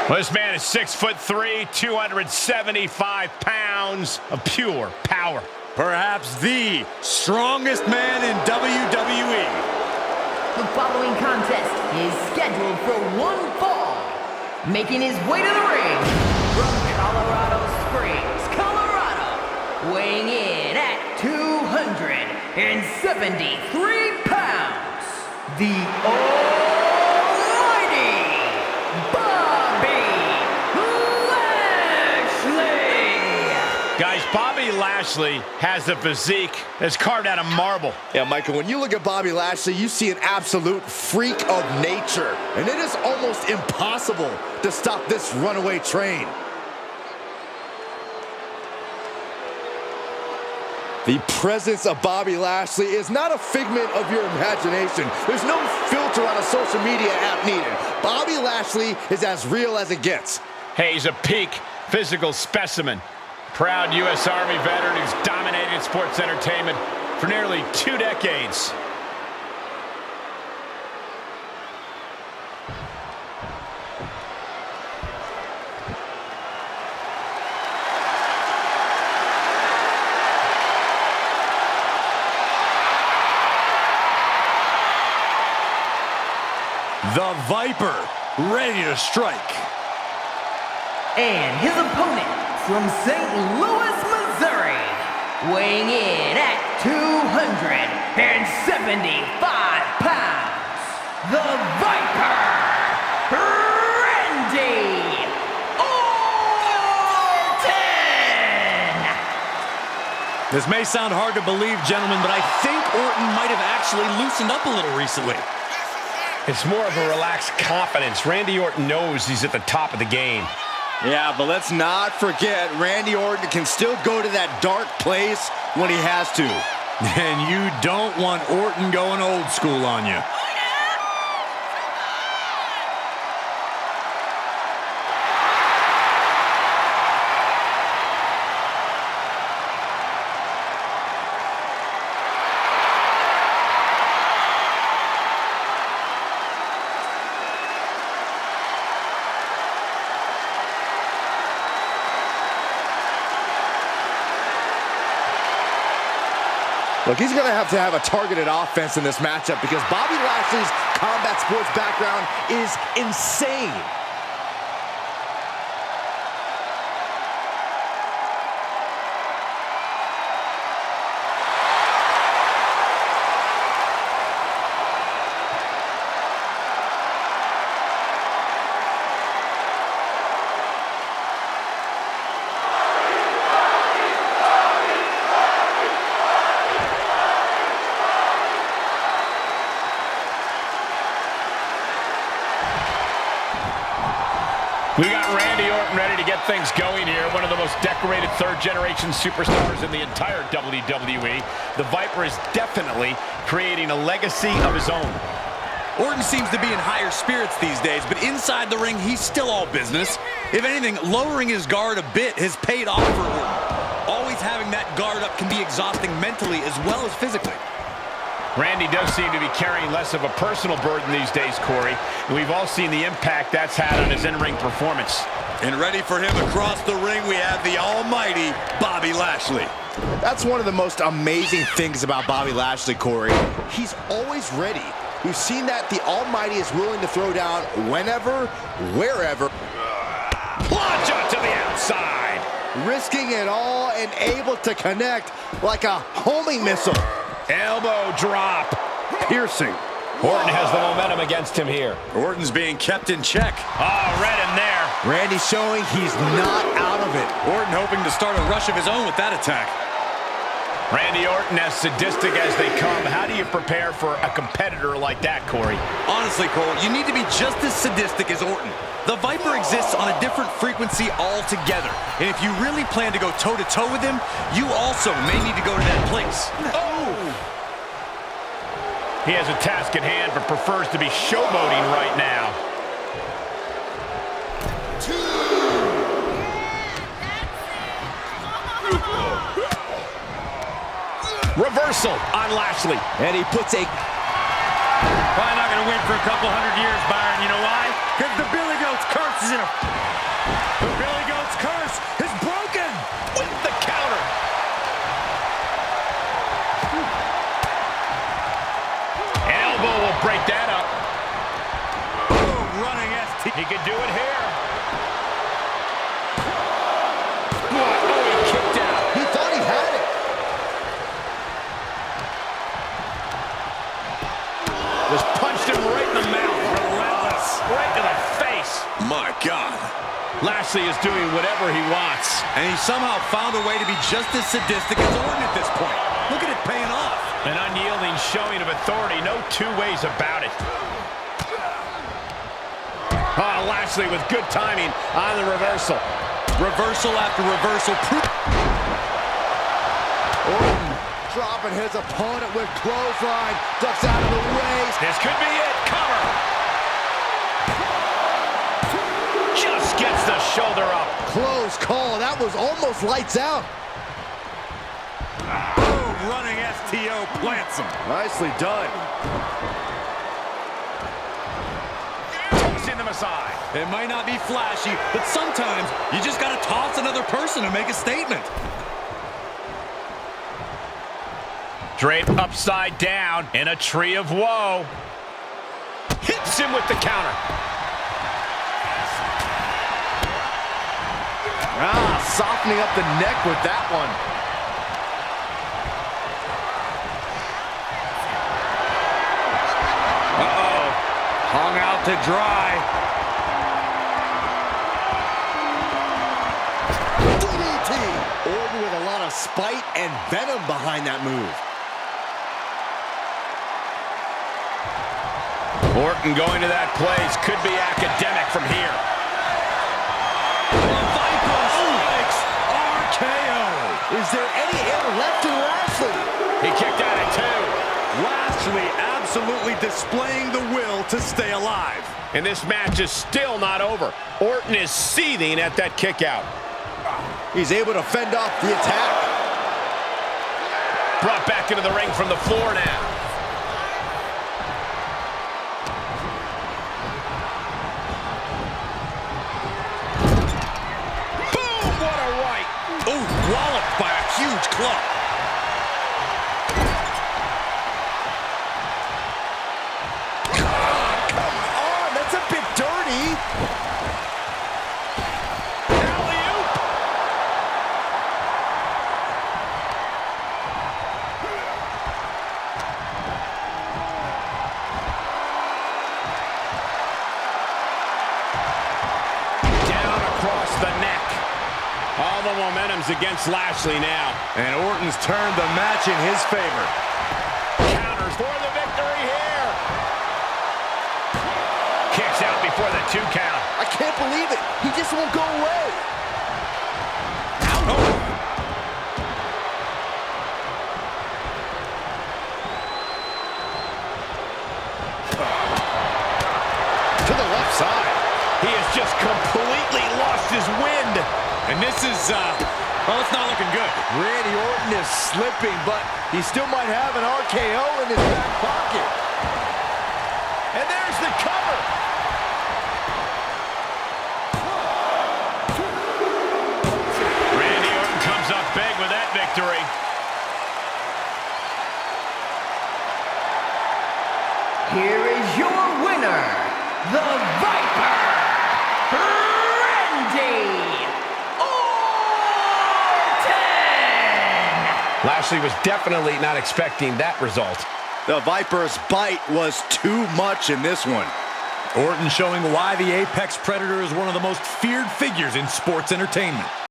Well, this man is 6'3", 275 pounds of pure power. Perhaps the strongest man in WWE. The following contest is scheduled for one fall. Making his way to the ring from Colorado Springs, Colorado, weighing in at 273 pounds, the almighty Bobby Lashley! Guys, Bobby Lashley has a physique that's carved out of marble. Yeah, Michael, when you look at Bobby Lashley, you see an absolute freak of nature. And it is almost impossible to stop this runaway train. The presence of Bobby Lashley is not a figment of your imagination. There's no filter on a social media app needed. Bobby Lashley is as real as it gets. Hey, he's a peak physical specimen. Proud U.S. Army veteran who's dominated sports entertainment for nearly 2 decades. The Viper, ready to strike. And his opponent from St. Louis, Missouri, weighing in at 275 pounds, the Viper, Randy Orton! This may sound hard to believe, gentlemen, but I think Orton might have actually loosened up a little recently. It's more of a relaxed confidence. Randy Orton knows he's at the top of the game. Yeah, but let's not forget, Randy Orton can still go to that dark place when he has to. And you don't want Orton going old school on you. Look, he's going to have a targeted offense in this matchup because Bobby Lashley's combat sports background is insane. We got Randy Orton ready to get things going here. One of the most decorated third-generation superstars in the entire WWE. The Viper is definitely creating a legacy of his own. Orton seems to be in higher spirits these days, but inside the ring, he's still all business. If anything, lowering his guard a bit has paid off for Orton. Always having that guard up can be exhausting mentally as well as physically. Randy does seem to be carrying less of a personal burden these days, Corey. And we've all seen the impact that's had on his in-ring performance. And ready for him across the ring, we have the almighty Bobby Lashley. That's one of the most amazing things about Bobby Lashley, Corey. He's always ready. We've seen that the almighty is willing to throw down whenever, wherever. Launch out to the outside. Risking it all and able to connect like a homing missile. Elbow drop. Piercing. Orton has the momentum against him here. Orton's being kept in check. Oh, right in there. Randy showing he's not out of it. Orton hoping to start a rush of his own with that attack. Randy Orton, as sadistic as they come. How do you prepare for a competitor like that, Corey? Honestly, Cole, you need to be just as sadistic as Orton. The Viper exists on a different frequency altogether. And if you really plan to go toe-to-toe with him, you also may need to go to that place. Oh! He has a task at hand, but prefers to be showboating right now. Reversal on Lashley. And he puts a... Probably not going to win for a couple hundred years, Byron. You know why? Because the Billy Goat's curse is is in a... The Billy Goat's curse is broken! With the counter. An elbow will break that up. Ooh, running ST. He could do it here. Oh, he kicked out. He thought he had it. Just punched him right in the mouth. Relentless. Right to the face. My God. Lashley is doing whatever he wants. And he somehow found a way to be just as sadistic as Orton at this point. Look at it paying off. An unyielding showing of authority. No two ways about it. Oh, Lashley with good timing on the reversal. Reversal after reversal. Orton dropping his opponent with clothesline. Ducks out of the way. This could be it. Cover. Just gets the shoulder up. Close call. That was almost lights out. Boom, running STO plants him. Nicely done. Tossing them aside. It might not be flashy, but sometimes you just got to toss another person to make a statement. Draped upside down in a tree of woe. Hits him with the counter. Softening up the neck with that one. Uh-oh. Hung out to dry. DDT. Orton with a lot of spite and venom behind that move. Orton going to that place could be academic from here. Is there any air left in Lashley? He kicked out at two. Lashley absolutely displaying the will to stay alive. And this match is still not over. Orton is seething at that kick out. He's able to fend off the attack. Brought back into the ring from the floor now. Boom! What a right. Ooh, walloped by a huge club. Come on, that's a bit dirty. Alley-oop. Down across the neck. All the momentum's against Lashley now. And Orton's turned the match in his favor. Counters for the victory here. Kicks out before the 2 count. I can't believe it. He just won't go away. To the left side. He has just completely lost his wind. And this is, well, it's not looking good. Randy Orton is slipping, but he still might have an RKO in his back pocket. And there's the cover. Randy Orton comes up big with that victory. Here is your winner, the Viper, Randy Orton! Lashley was definitely not expecting that result. The Viper's bite was too much in this one. Orton showing why the Apex Predator is one of the most feared figures in sports entertainment.